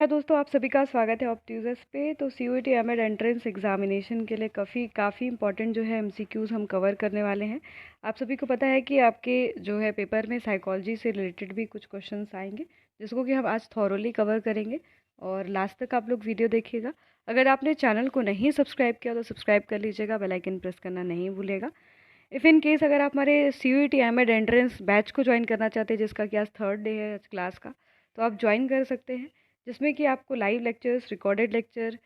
दोस्तों, आप सभी का स्वागत है ऑप्ट्यूजर्स पे। तो सीयूईटी एमएड एंट्रेंस एग्जामिनेशन के लिए काफ़ी इंपॉर्टेंट जो है एमसीक्यूज़ हम कवर करने वाले हैं। आप सभी को पता है कि आपके जो है पेपर में साइकोलॉजी से रिलेटेड भी कुछ क्वेश्चंस आएंगे, जिसको कि हम आज थॉरोली कवर करेंगे और लास्ट तक आप लोग वीडियो देखिएगा। अगर आपने चैनल को नहीं सब्सक्राइब किया तो सब्सक्राइब कर लीजिएगा, बेल आइकन प्रेस करना नहीं भूलेगा। इफ़ इन केस अगर आप हमारे सीयूईटी एमएड एंट्रेंस बैच को ज्वाइन करना चाहते हैं, जिसका कि आज थर्ड डे है क्लास का, तो आप ज्वाइन कर सकते हैं, जिसमें कि आपको लाइव लेक्चर्स, रिकॉर्डेड लेक्चर,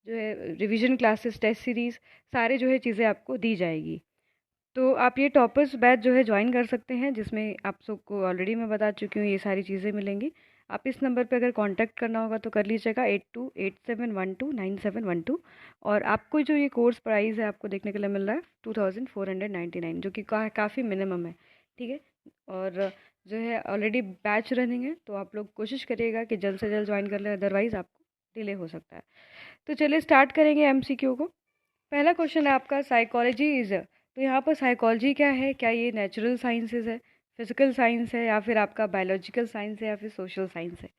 जो है रिवीजन क्लासेस, टेस्ट सीरीज़, सारे जो है चीज़ें आपको दी जाएगी। तो आप ये टॉपर्स बैच जो है ज्वाइन कर सकते हैं, जिसमें आप सबको ऑलरेडी मैं बता चुकी हूँ ये सारी चीज़ें मिलेंगी। आप इस नंबर पे अगर कांटेक्ट करना होगा तो कर लीजिएगा 8287129712। और आपको जो ये कोर्स प्राइस है आपको देखने के लिए मिल रहा है 2499, जो कि काफ़ी मिनिमम है, ठीक है। और जो है ऑलरेडी बैच रनिंग है, तो आप लोग कोशिश करिएगा कि जल्द से जल्द ज्वाइन कर लें, अदरवाइज़ आपको डिले हो सकता है। तो चलिए स्टार्ट करेंगे एमसीक्यू को। पहला क्वेश्चन है आपका, साइकोलॉजी इज़, तो यहाँ पर साइकोलॉजी क्या है? क्या ये नेचुरल साइंसेज है, फिजिकल साइंस है, या फिर आपका बायोलॉजिकल साइंस है, या फिर सोशल साइंस है?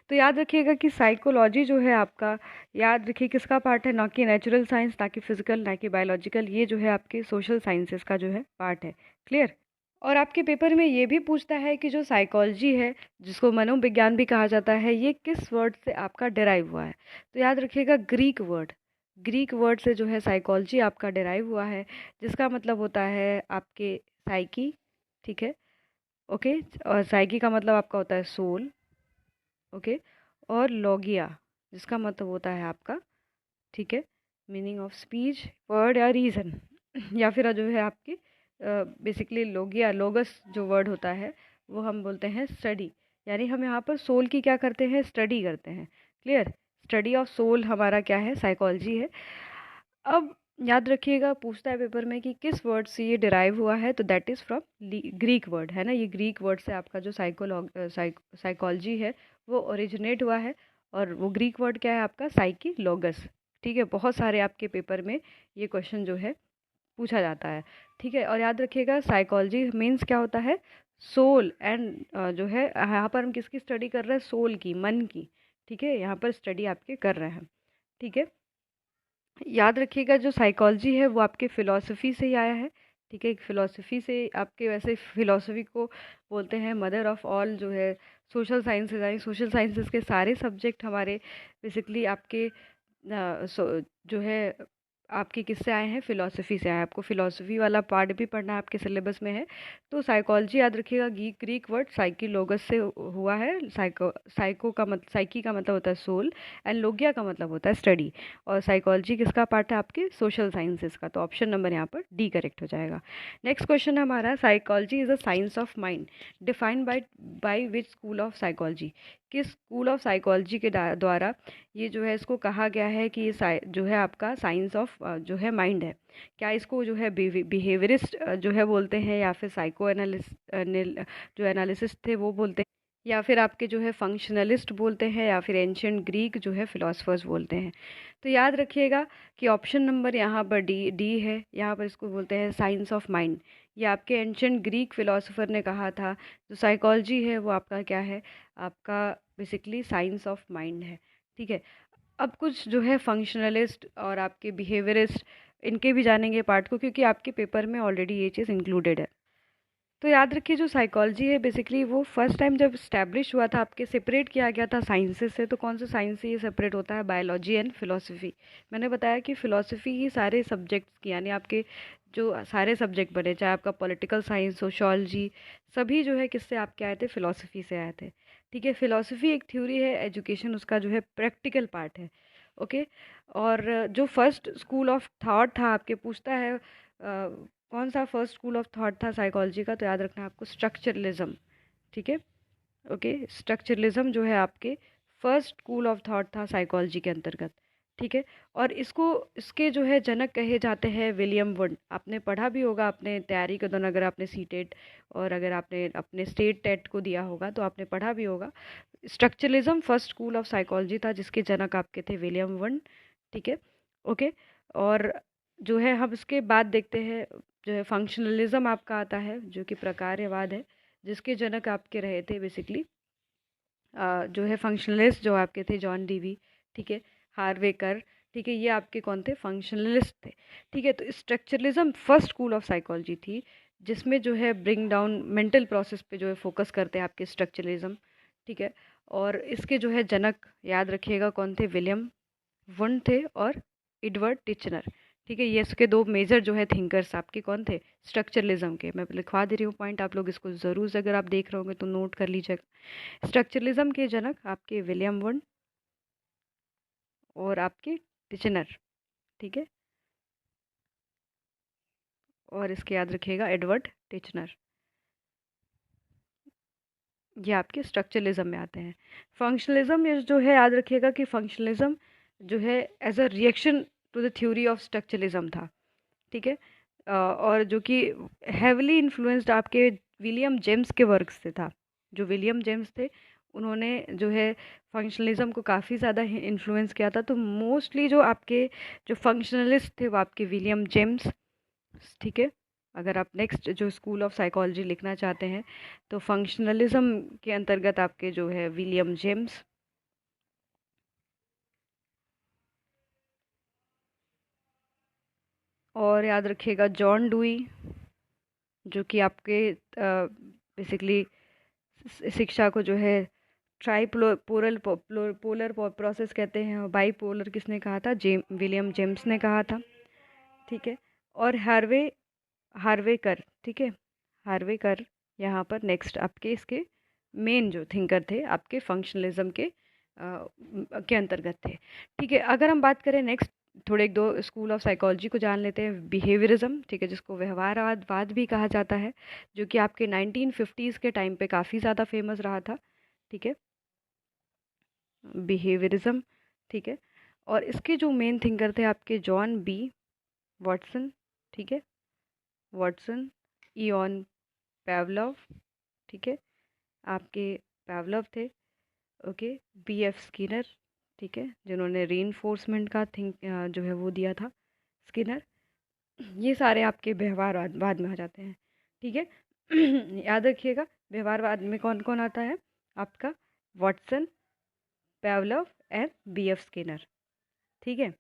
तो याद रखिएगा कि साइकोलॉजी जो है आपका, याद रखिए किसका पार्ट है, ना कि नेचुरल साइंस, ना कि फिजिकल, ना कि बायोलॉजिकल, ये जो है आपके सोशल साइंसेस का जो है पार्ट है। क्लियर? और आपके पेपर में ये भी पूछता है कि जो साइकोलॉजी है, जिसको मनोविज्ञान भी कहा जाता है, ये किस वर्ड से आपका डिराइव हुआ है? तो याद रखिएगा ग्रीक वर्ड से जो है साइकोलॉजी आपका डिराइव हुआ है, जिसका मतलब होता है आपके साइकी, ठीक है, ओके। और साइकी का मतलब आपका होता है सोल, ओके। और लॉगिया, जिसका मतलब होता है आपका, ठीक है, मीनिंग ऑफ स्पीच, वर्ड या रीज़न या फिर जो है आपकी बेसिकली लोगिया, लोगस जो वर्ड होता है वो हम बोलते हैं स्टडी। यानी हम यहाँ पर सोल की क्या करते हैं, स्टडी करते हैं। क्लियर? स्टडी ऑफ सोल हमारा क्या है, साइकोलॉजी है। अब याद रखिएगा पूछता है पेपर में कि किस वर्ड से ये डिराइव हुआ है, तो that is from Greek word, है ना। ये ग्रीक वर्ड से आपका जो साइकोलॉजी है वो ओरिजिनेट हुआ है। और वो ग्रीक वर्ड क्या है आपका, साइकी लोगस, ठीक है। बहुत सारे आपके पेपर में ये क्वेश्चन जो है पूछा जाता है, ठीक है। और याद रखिएगा साइकोलॉजी मीन्स क्या होता है, सोल एंड जो है यहाँ पर हम किसकी स्टडी कर रहे हैं, सोल की, मन की, ठीक है। यहाँ पर स्टडी आपके कर रहे हैं, ठीक है। याद रखिएगा जो साइकोलॉजी है वो आपके फ़िलॉसफी से ही आया है, ठीक है। फ़िलॉसफी से आपके, वैसे फ़िलॉसफी को बोलते हैं मदर ऑफ़ ऑल जो है सोशल साइंसेज। यानी सोशल साइंसेज के सारे सब्जेक्ट हमारे बेसिकली आपके जो है आपके किससे आए हैं, फ़िलॉसफी से आए हैं। आपको फ़िलॉसफी वाला पार्ट भी पढ़ना है, आपके सिलेबस में है। तो साइकोलॉजी याद रखिएगा ग्रीक वर्ड साइकी लोगस से हुआ है। साइकी का मतलब होता है सोल, एंड लोगिया का मतलब होता है स्टडी। और साइकोलॉजी किसका पार्ट है, आपके सोशल साइंसेस का। तो ऑप्शन नंबर यहाँ पर डी करेक्ट हो जाएगा। नेक्स्ट क्वेश्चन है हमारा, psychology is a science of mind defined by which school of psychology? किस स्कूल ऑफ साइकोलॉजी के द्वारा ये जो है इसको कहा गया है कि ये जो है आपका साइंस ऑफ जो है माइंड है? क्या इसको जो है बिहेवियरिस्ट जो है बोलते हैं, या फिर साइको जो एनालिसिस्ट थे वो बोलते हैं, या फिर आपके जो है फंक्शनलिस्ट बोलते हैं, या फिर एंशियंट ग्रीक जो है फिलोसफर्स बोलते हैं? तो याद रखिएगा कि ऑप्शन नंबर यहाँ पर डी डी है। यहाँ पर इसको बोलते हैं साइंस ऑफ माइंड। ये आपके एंशियंट ग्रीक फिलोसोफर ने कहा था। जो साइकोलॉजी है वो आपका क्या है, आपका बेसिकली साइंस ऑफ माइंड है, ठीक है। अब कुछ जो है फंक्शनलिस्ट और आपके बिहेवियरिस्ट, इनके भी जानेंगे पार्ट को, क्योंकि आपके पेपर में ऑलरेडी ये चीज़ इंक्लूडेड है। तो याद रखिए जो साइकोलॉजी है बेसिकली वो फर्स्ट टाइम जब इस्टेब्लिश हुआ था, आपके सेपरेट किया गया था साइंसेस से। तो कौन से साइंस से ये सेपरेट होता है, बायोलॉजी एंड फिलोसफी। मैंने बताया कि फिलोसफी ही सारे सब्जेक्ट्स की, यानी आपके जो सारे सब्जेक्ट बने, चाहे आपका पॉलिटिकल साइंस, सोशोलॉजी, सभी जो है किससे आपके आए थे, फिलोसफी से आए थे, ठीक है। फिलोसफी एक थ्योरी है, एजुकेशन उसका जो है प्रैक्टिकल पार्ट है, ओके। और जो फर्स्ट स्कूल ऑफ थॉट था आपके, पूछता है कौन सा फर्स्ट स्कूल ऑफ थॉट था साइकोलॉजी का? तो याद रखना आपको स्ट्रक्चरलिज्म, ठीक है, ओके। स्ट्रक्चरलिज्म जो है आपके फर्स्ट स्कूल ऑफ थॉट था साइकोलॉजी के अंतर्गत, ठीक है। और इसको, इसके जो है जनक कहे जाते हैं विलियम वुड। आपने पढ़ा भी होगा अपने तैयारी के दौरान, अगर आपने सीटेट और अगर आपने अपने स्टेट टेट को दिया होगा तो आपने पढ़ा भी होगा। Structuralism first school of psychology था, जिसके जनक आपके थे विलियम वुड, ठीक है, ओके। और जो है हम इसके बाद देखते हैं, जो है फंक्शनलिज्म आपका आता है, जो कि प्रकार्यवाद है, जिसके जनक आपके रहे थे बेसिकली जो है फंक्शनलिस्ट जो आपके थे जॉन डीवी, ठीक है, हार्वेकर, ठीक है, ये आपके कौन थे? फंक्शनलिस्ट थे, ठीक है। तो structuralism first school of psychology थी जिसमें जो है ब्रिंग डाउन मेंटल प्रोसेस पे जो है फोकस करते हैं आपके स्ट्रक्चरलिज्म, ठीक है। और इसके जो है जनक याद रखिएगा कौन थे? विलियम वुंड थे और एडवर्ड टिचनर, ठीक है। ये इसके दो मेजर जो है थिंकर्स आपके कौन थे? स्ट्रक्चरलिज्म के। मैं लिखवा दे रही हूँ पॉइंट, आप लोग इसको ज़रूर अगर आप देख रहे होंगे तो नोट कर लीजिएगा। स्ट्रक्चरलिज्म के जनक आपके विलियम वुंड और आपके टिचनर, ठीक है। और इसके याद रखिएगा एडवर्ड टिचनर, ये आपके स्ट्रक्चरलिज्म में आते हैं। फंक्शनलिज्म ये जो है याद रखिएगा कि फंक्शनलिज्म जो है as a reaction to the theory of structuralism था, ठीक है। और जो कि हेवली इन्फ्लुएंस्ड आपके विलियम जेम्स के वर्क से था। जो विलियम जेम्स थे उन्होंने जो है फंक्शनलिज्म को काफ़ी ज़्यादा इन्फ्लुएंस किया था। तो मोस्टली जो आपके जो फंक्शनलिस्ट थे वो आपके विलियम जेम्स, ठीक है। अगर आप नेक्स्ट जो स्कूल ऑफ साइकोलॉजी लिखना चाहते हैं तो फंक्शनलिज्म के अंतर्गत आपके जो है विलियम जेम्स, और याद रखिएगा जॉन डुई, जो कि आपके बेसिकली शिक्षा को जो है ट्राईपोलर पोलर प्रोसेस कहते हैं, और बाईपोलर किसने कहा था? विलियम जेम्स ने कहा था, ठीक है। और हार्वेकर, ठीक है, हार्वेकर यहाँ पर नेक्स्ट आपके इसके मेन जो थिंकर थे आपके फंक्शनलिज्म के अंतर्गत थे, ठीक है। अगर हम बात करें नेक्स्ट थोड़े एक दो स्कूल ऑफ साइकोलॉजी को जान लेते हैं। बिहेवियरिज्म, ठीक है, जिसको व्यवहारवाद भी कहा जाता है, जो कि आपके 1950s के टाइम पे काफ़ी ज़्यादा फेमस रहा था, ठीक है, बिहेवियरिज्म, ठीक है। और इसके जो मेन थिंकर थे आपके जॉन बी वॉटसन, ठीक है, वॉटसन, इयॉन पावलोव, ठीक है, आपके पावलोव थे, ओके, बीएफ स्किनर, ठीक है, जिन्होंने रीइंफोर्समेंट का जो है वो दिया था, स्किनर। ये सारे आपके व्यवहारवाद में आ जाते हैं, ठीक है। याद रखिएगा व्यवहारवाद में कौन कौन आता है? आपका Watson, Pavlov and BF Skinner, ठीक है।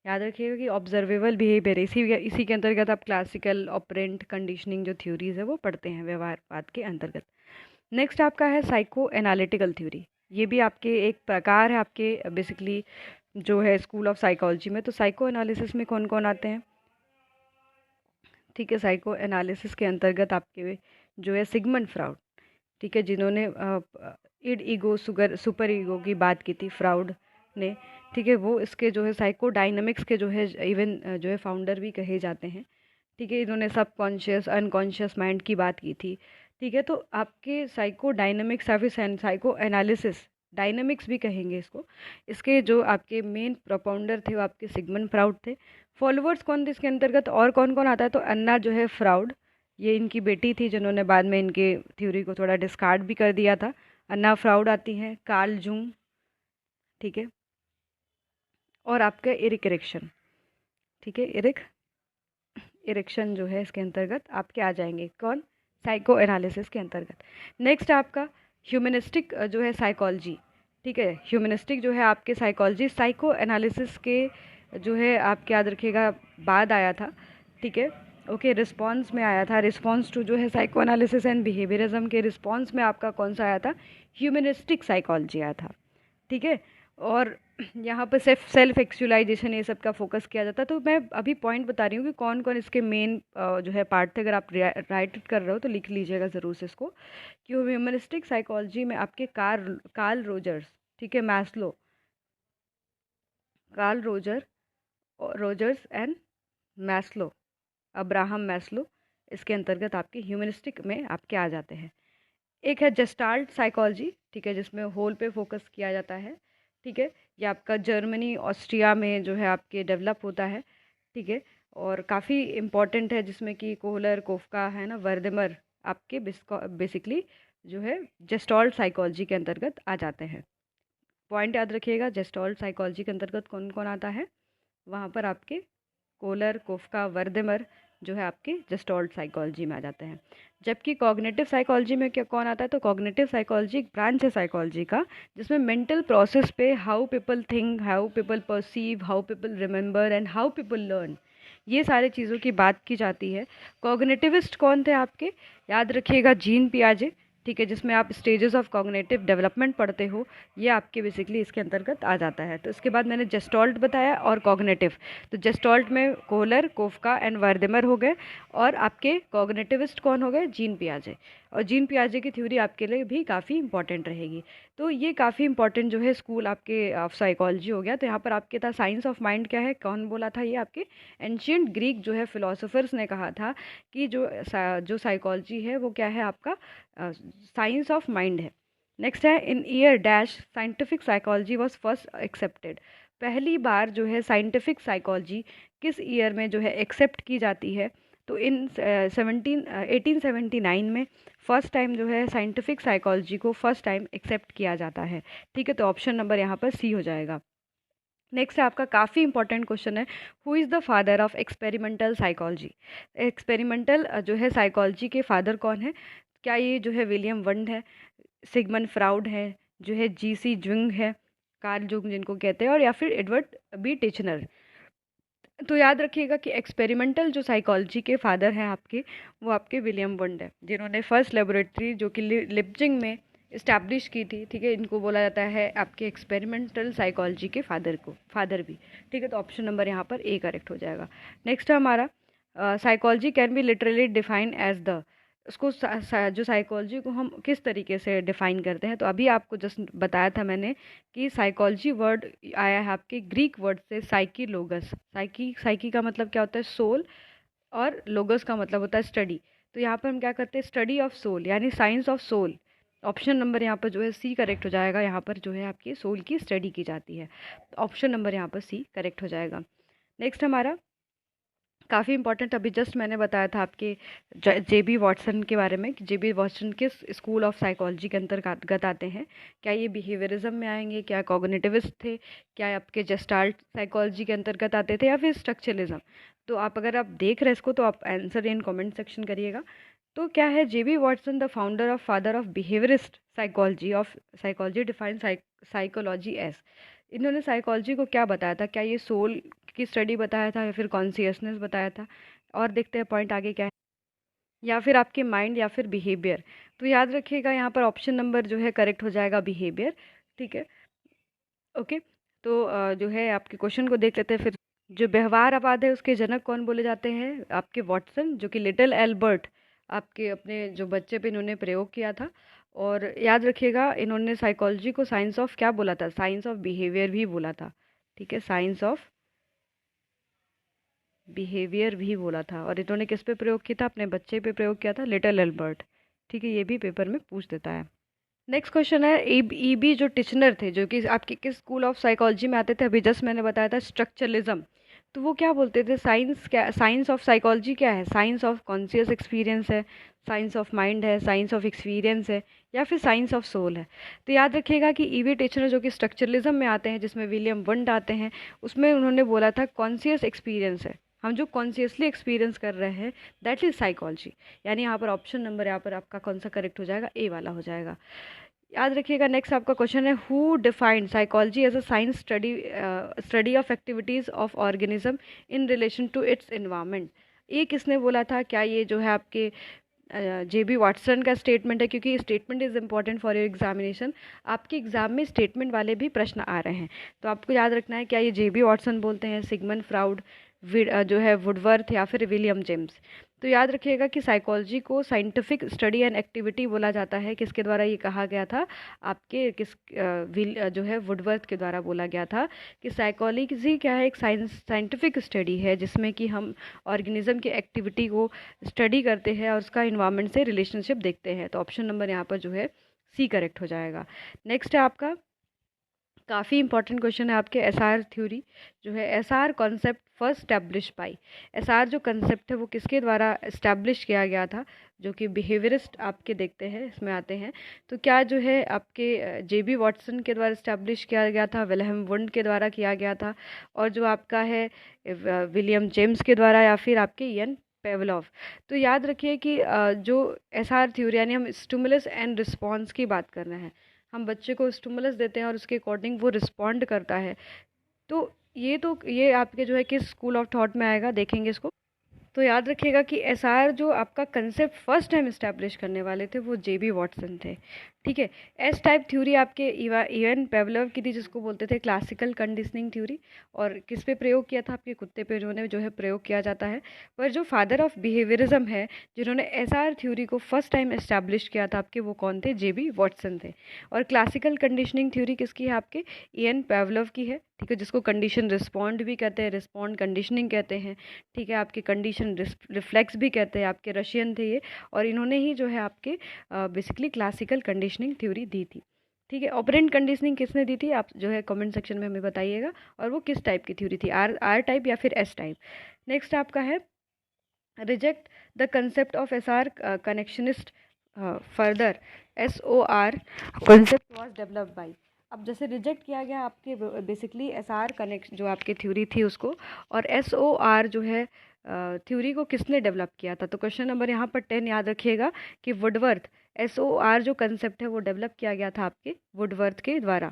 याद रखिएगा कि ऑब्जर्वेबल बिहेवियर इसी के अंतर्गत आप क्लासिकल ऑपरेंट कंडीशनिंग जो थ्योरीज है वो पढ़ते हैं व्यवहारवाद के अंतर्गत। नेक्स्ट आपका है साइको एनालिटिकल थ्योरी। ये भी आपके एक प्रकार है आपके बेसिकली जो है स्कूल ऑफ साइकोलॉजी में। तो साइको एनालिसिस में कौन कौन आते हैं? ठीक है, साइको एनालिसिस के अंतर्गत आपके जो है सिगमंड फ्राउड, ठीक है, जिन्होंने इड ईगो सुपर ईगो की बात की थी फ्राउड ने, ठीक है। वो इसके जो है साइको डायनामिक्स के जो है इवन जो है फाउंडर भी कहे जाते हैं, ठीक है। इन्होंने सब कॉन्शियस अनकॉन्शियस माइंड की बात की थी, ठीक है। तो आपके साइको डायनामिक्स या फिर साइको एनालिसिस डायनामिक्स भी कहेंगे इसको, इसके जो आपके मेन प्रोपाउंडर थे वो आपके सिगमंड फ्राउड थे। फॉलोअर्स कौन थे इसके अंतर्गत और कौन कौन आता है? तो अन्ना जो है फ्राउड, ये इनकी बेटी थी जिन्होंने बाद में इनके थ्योरी को थोड़ा डिस्कार्ड भी कर दिया था। अन्ना फ्राउड आती हैं, कार्ल जूंग, ठीक है, और आपका इरिक इरिक्शन, ठीक है, इरिक्शन जो है इसके अंतर्गत आपके आ जाएंगे कौन? साइको एनालिसिस के अंतर्गत। नेक्स्ट आपका ह्यूमनिस्टिक जो है साइकोलॉजी, ठीक है। ह्यूमनिस्टिक जो है आपके साइकोलॉजी साइको एनालिसिस के जो है आपके याद रखिएगा बाद आया था, ठीक है, ओके, रिस्पॉन्स में आया था। रिस्पॉन्स टू जो है साइको एनालिसिस एंड बिहेवियरिज्म के रिस्पॉन्स में आपका कौन सा आया था? ह्यूमनिस्टिक साइकोलॉजी आया था, ठीक है। और यहाँ पर सेल्फ एक्चुअलाइजेशन ये सब का फोकस किया जाता है। तो मैं अभी पॉइंट बता रही हूँ कि कौन कौन इसके मेन जो है पार्ट थे। अगर आप राइट कर रहे हो तो लिख लीजिएगा ज़रूर से इसको, कि ह्यूमनिस्टिक साइकोलॉजी में आपके कार्ल रोजर्स, ठीक है, Maslow, Carl Rogers and Maslow, Abraham Maslow, इसके अंतर्गत आपके ह्यूमनिस्टिक में आपके आ जाते हैं। एक है जेस्टाल्ट साइकोलॉजी, ठीक है, जिसमें होल पे फोकस किया जाता है, ठीक है। ये आपका जर्मनी ऑस्ट्रिया में जो है आपके डेवलप होता है, ठीक है, और काफ़ी इम्पॉर्टेंट है, जिसमें कि कोहलर कोफका है ना, वर्देमर आपके बेसिकली जो है जेस्टॉल्ट साइकोलॉजी के अंतर्गत आ जाते हैं। पॉइंट याद रखिएगा, जेस्टॉल्ट साइकोलॉजी के अंतर्गत कौन कौन आता है? वहाँ पर आपके कोहलर कोफका वर्देमर जो है आपके जेस्टॉल्ट साइकोलॉजी में आ जाते हैं। जबकि कॉग्निटिव साइकोलॉजी में क्या कौन आता है, तो कॉग्निटिव साइकोलॉजी एक ब्रांच है साइकोलॉजी का, जिसमें मेंटल प्रोसेस पे how people think, how people perceive, how people remember and how people learn, ये सारे चीज़ों की बात की जाती है। कॉग्निटिविस्ट कौन थे आपके, याद रखिएगा जीन पियाजे, ठीक है, जिसमें आप स्टेजेस ऑफ कॉग्निटिव डेवलपमेंट पढ़ते हो, ये आपके बेसिकली इसके अंतर्गत आ जाता है। तो इसके बाद मैंने जेस्टॉल्ट बताया और कॉग्निटिव, तो जेस्टॉल्ट में कोहलर, कोफका एंड वर्देमर हो गए, और आपके कॉग्निटिविस्ट कौन हो गए, जीन पियाजे। और जीन पियाजे की थ्योरी आपके लिए भी काफ़ी इंपॉर्टेंट रहेगी। तो ये काफ़ी इंपॉर्टेंट जो है स्कूल आपके ऑफ साइकोलॉजी हो गया। तो यहाँ पर आपके था साइंस ऑफ माइंड क्या है, कौन बोला था, ये आपके एंशियंट ग्रीक जो है फिलोसोफर्स ने कहा था कि जो साइकोलॉजी है वो क्या है, आपका साइंस ऑफ माइंड है। नेक्स्ट है in year dash scientific psychology was first accepted, पहली बार जो है साइंटिफिक साइकोलॉजी किस ईयर में जो है एक्सेप्ट की जाती है, तो इन 1879 में फर्स्ट टाइम जो है साइंटिफिक साइकोलॉजी को फर्स्ट टाइम एक्सेप्ट किया जाता है। ठीक है, तो ऑप्शन नंबर यहाँ पर सी हो जाएगा। नेक्स्ट है आपका काफ़ी इंपॉर्टेंट क्वेश्चन है, who is the father of experimental psychology, experimental जो है साइकोलॉजी के फादर कौन है, क्या ये जो है विलियम वंड है, सिगमंड फ्राउड है, जो है जी.सी. जुंग है, कार्ल जुंग जिनको कहते हैं, और या फिर एडवर्ड बी टिचनर। तो याद रखिएगा कि एक्सपेरिमेंटल जो साइकोलॉजी के फादर हैं आपके, वो आपके विलियम वंड है, जिन्होंने फर्स्ट लेबोरेटरी जो कि लिप्जिंग में इस्टेब्लिश की थी। ठीक है, इनको बोला जाता है आपके एक्सपेरिमेंटल साइकोलॉजी के फादर भी। ठीक है, तो ऑप्शन नंबर यहाँ पर ए करेक्ट हो जाएगा। नेक्स्ट है हमारा psychology can be literally define as the, उसको जो साइकोलॉजी को हम किस तरीके से डिफाइन करते हैं, तो अभी आपको जस्ट बताया था मैंने कि साइकोलॉजी वर्ड आया है आपके ग्रीक वर्ड से साइकी लोगस। साइकी का मतलब क्या होता है, सोल, और लोगस का मतलब होता है स्टडी। तो यहाँ पर हम क्या करते हैं, स्टडी ऑफ सोल यानी science of soul. Option number यहाँ पर जो है सी करेक्ट हो जाएगा, यहाँ पर जो है आपकी सोल की स्टडी की जाती है। ऑप्शन नंबर यहाँ पर सी करेक्ट हो जाएगा। नेक्स्ट हमारा काफ़ी इंपॉर्टेंट, अभी जस्ट मैंने बताया था आपके जे.बी. वॉटसन के बारे में कि जे.बी. वॉटसन किस स्कूल ऑफ साइकोलॉजी के अंतर्गत आते हैं, क्या ये बिहेवियरिज्म में आएंगे, क्या कॉग्निटिविस्ट थे, क्या आपके जेस्टाल्ट साइकोलॉजी के अंतर्गत आते थे, या फिर स्ट्रक्चरलिज्म। तो आप अगर आप देख रहे हैं इसको, तो आप आंसर इन कमेंट सेक्शन करिएगा। तो क्या है, JB. Watson the father of behaviourist psychology define psychology S, इन्होंने साइकोलॉजी को क्या बताया था, क्या ये सोल की स्टडी बताया था या फिर कॉन्शियसनेस बताया था, और देखते हैं पॉइंट आगे क्या है, या फिर आपके माइंड या फिर बिहेवियर। तो याद रखिएगा यहाँ पर ऑप्शन नंबर जो है करेक्ट हो जाएगा, बिहेवियर। ठीक है, ओके। तो जो है आपके क्वेश्चन को देख लेते हैं फिर। जो व्यवहारवाद है उसके जनक कौन बोले जाते हैं, आपके वॉटसन, जो कि लिटिल एल्बर्ट आपके अपने जो बच्चे पे इन्होंने प्रयोग किया था। और याद रखिएगा इन्होंने साइकोलॉजी को साइंस ऑफ क्या बोला था, साइंस ऑफ बिहेवियर भी बोला था। ठीक है, साइंस ऑफ बिहेवियर भी बोला था, और इन्होंने किस पे प्रयोग किया था, अपने बच्चे पे प्रयोग किया था, लिटिल एल्बर्ट। ठीक है, ये भी पेपर में पूछ देता है। नेक्स्ट क्वेश्चन है, ई.बी. जो टिचनर थे, जो कि आपके किस स्कूल ऑफ साइकोलॉजी में आते थे, अभी जस्ट मैंने बताया था स्ट्रक्चरलिज्म। तो वो क्या बोलते थे, साइंस ऑफ साइकोलॉजी क्या है, साइंस ऑफ कॉन्शियस एक्सपीरियंस है, साइंस ऑफ माइंड है, साइंस ऑफ एक्सपीरियंस है, या फिर साइंस ऑफ सोल है। तो याद रखिएगा कि ई.बी. टिचनर जो कि स्ट्रक्चरलिज्म में आते हैं, जिसमें विलियम वंड आते हैं, उसमें उन्होंने बोला था कॉन्शियस एक्सपीरियंस है, हम जो कॉन्शियसली एक्सपीरियंस कर रहे हैं, दैट इज साइकोलॉजी। यानी यहाँ पर ऑप्शन नंबर यहाँ पर आपका कौन सा करेक्ट हो जाएगा, ए वाला हो जाएगा। याद रखिएगा नेक्स्ट आपका क्वेश्चन है, who defined psychology as a science study of activities of organism in relation to its environment. ये किसने बोला था, क्या ये जो है आपके जे.बी. वॉटसन का स्टेटमेंट है, क्योंकि statement is important for your examination. आपके एग्जाम में स्टेटमेंट वाले भी प्रश्न आ रहे हैं, तो आपको याद रखना है क्या ये जे.बी. वॉटसन बोलते हैं, सिगमंड फ्राउड, जो है वुडवर्थ, या फिर विलियम जेम्स। तो याद रखिएगा कि साइकोलॉजी को साइंटिफिक स्टडी एंड एक्टिविटी बोला जाता है, किसके द्वारा ये कहा गया था, आपके जो है वुडवर्थ के द्वारा बोला गया था कि साइकोलॉजी क्या है, एक साइंटिफिक स्टडी है जिसमें कि हम ऑर्गेनिज्म की एक्टिविटी को स्टडी करते हैं और उसका इन्वायरमेंट से रिलेशनशिप देखते हैं। तो ऑप्शन नंबर यहाँ पर जो है सी करेक्ट हो जाएगा। नेक्स्ट है आपका काफ़ी इंपॉर्टेंट क्वेश्चन है आपके एसआर थ्योरी, जो है SR concept first establish by, SR जो कंसेप्ट है वो किसके द्वारा इस्टेब्लिश किया गया था, जो कि बिहेवियरिस्ट आपके देखते हैं इसमें आते हैं। तो क्या जो है आपके जे.बी. वॉटसन के द्वारा इस्टेब्लिश किया गया था, विलियम वुंड के द्वारा किया गया था, और जो आपका है विलियम जेम्स के द्वारा, या फिर आपके इयन पेवलोव। तो याद रखिए कि जो एसआर थ्योरी यानी हम स्टिमुलस एंड रिस्पॉन्स की बात कर रहे हैं, हम बच्चे को स्टिमुलस देते हैं और उसके अकॉर्डिंग वो रिस्पॉन्ड करता है। तो ये आपके जो है किस स्कूल ऑफ थॉट में आएगा, देखेंगे इसको। तो याद रखिएगा कि एसआर जो आपका कंसेप्ट फर्स्ट टाइम इस्टेब्लिश करने वाले थे वो जेबी वॉटसन थे। ठीक है। एस टाइप थ्योरी आपके इवन पेवलोव की थी, जिसको बोलते थे क्लासिकल कंडीशनिंग थ्योरी। और किस पे प्रयोग किया था, आपके कुत्ते पे जिन्होंने जो है प्रयोग किया जाता है। पर जो फादर ऑफ बिहेवियरिज्म है, जिन्होंने एसआर थ्योरी को फर्स्ट टाइम इस्टेब्लिश किया था आपके, वो कौन थे, जेबी वॉटसन थे। और क्लासिकल कंडीशनिंग थ्योरी किसकी है, आपके इयन पेवलोव की है। ठीक है, जिसको कंडीशन रिस्पॉन्ड भी कहते हैं, रिस्पॉन्ड कंडीशनिंग कहते हैं। ठीक है, आपके कंडीशन रिफ्लेक्स भी कहते हैं, आपके रशियन थे ये। और इन्होंने ही जो है आपके बेसिकली क्लासिकल कंडीशनिंग थ्योरी दी थी। ठीक है, ऑपरेंट कंडीशनिंग किसने दी थी, आप जो है कमेंट सेक्शन में हमें बताइएगा। और वो किस टाइप की थ्योरी थी, आर आर टाइप या फिर एस टाइप। नेक्स्ट आपका है reject the concept of S R connectionist further, SOR concept was developed by. अब जैसे रिजेक्ट किया गया आपके बेसिकली SR कनेक्ट जो आपकी थ्योरी थी उसको, और SOR जो है थ्योरी को किसने डेवलप किया था। तो क्वेश्चन नंबर यहाँ पर 10 याद रखिएगा कि वुडवर्थ, SOR जो कंसेप्ट है वो डेवलप किया गया था आपके वुडवर्थ के द्वारा।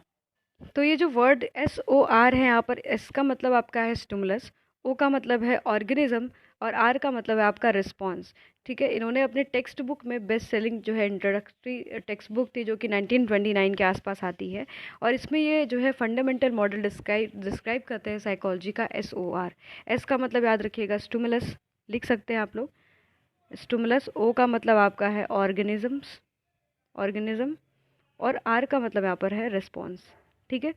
तो ये जो वर्ड SOR है यहाँ पर, S का मतलब आपका है स्टिमुलस, O का मतलब है ऑर्गेनिज्म, और R का मतलब है आपका रिस्पॉन्स। ठीक है, इन्होंने अपने टेक्स्ट बुक में बेस्ट सेलिंग जो है इंट्रोडक्टरी टेक्स्ट बुक थी, जो कि 1929 के आसपास आती है। और इसमें ये जो है फंडामेंटल मॉडल डिस्क्राइब करते हैं साइकोलॉजी का SOR। S का मतलब याद रखिएगा स्टिमुलस, लिख सकते हैं आप लोग स्टिमुलस। O का मतलब आपका है ऑर्गेनिज्म, और R का मतलब यहाँ पर है रिस्पॉन्स। ठीक है,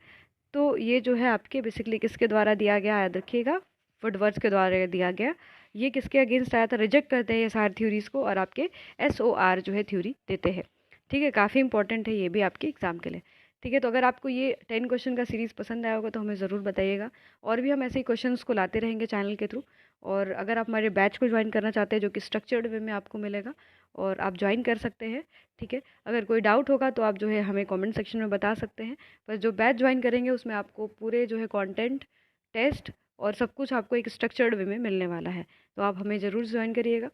तो ये जो है आपके बेसिकली किसके द्वारा दिया गया, याद रखिएगा वुडवर्थ के द्वारा दिया गया। ये किसके अगेंस्ट आया था, रिजेक्ट करते हैं ये सारी थ्योरीज को, और आपके SOR जो है थ्योरी देते हैं। ठीक है, काफ़ी इंपॉर्टेंट है ये भी आपके एग्जाम के लिए। ठीक है, तो अगर आपको ये 10 क्वेश्चन का सीरीज़ पसंद आया होगा तो हमें ज़रूर बताइएगा। और भी हम ऐसे ही क्वेश्चंस को लाते रहेंगे चैनल के थ्रू। और अगर आप हमारे बैच को ज्वाइन करना चाहते हैं, जो कि स्ट्रक्चर्ड वे में आपको मिलेगा, और आप ज्वाइन कर सकते हैं। ठीक है, अगर कोई डाउट होगा तो आप जो है हमें कमेंट सेक्शन में बता सकते हैं। पर जो बैच ज्वाइन करेंगे उसमें आपको पूरे जो है कंटेंट, टेस्ट और सब कुछ आपको एक स्ट्रक्चर्ड वे में मिलने वाला है। तो आप हमें ज़रूर ज्वाइन करिएगा,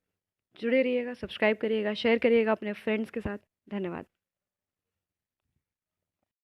जुड़े रहिएगा, सब्सक्राइब करिएगा, शेयर करिएगा अपने फ्रेंड्स के साथ। धन्यवाद।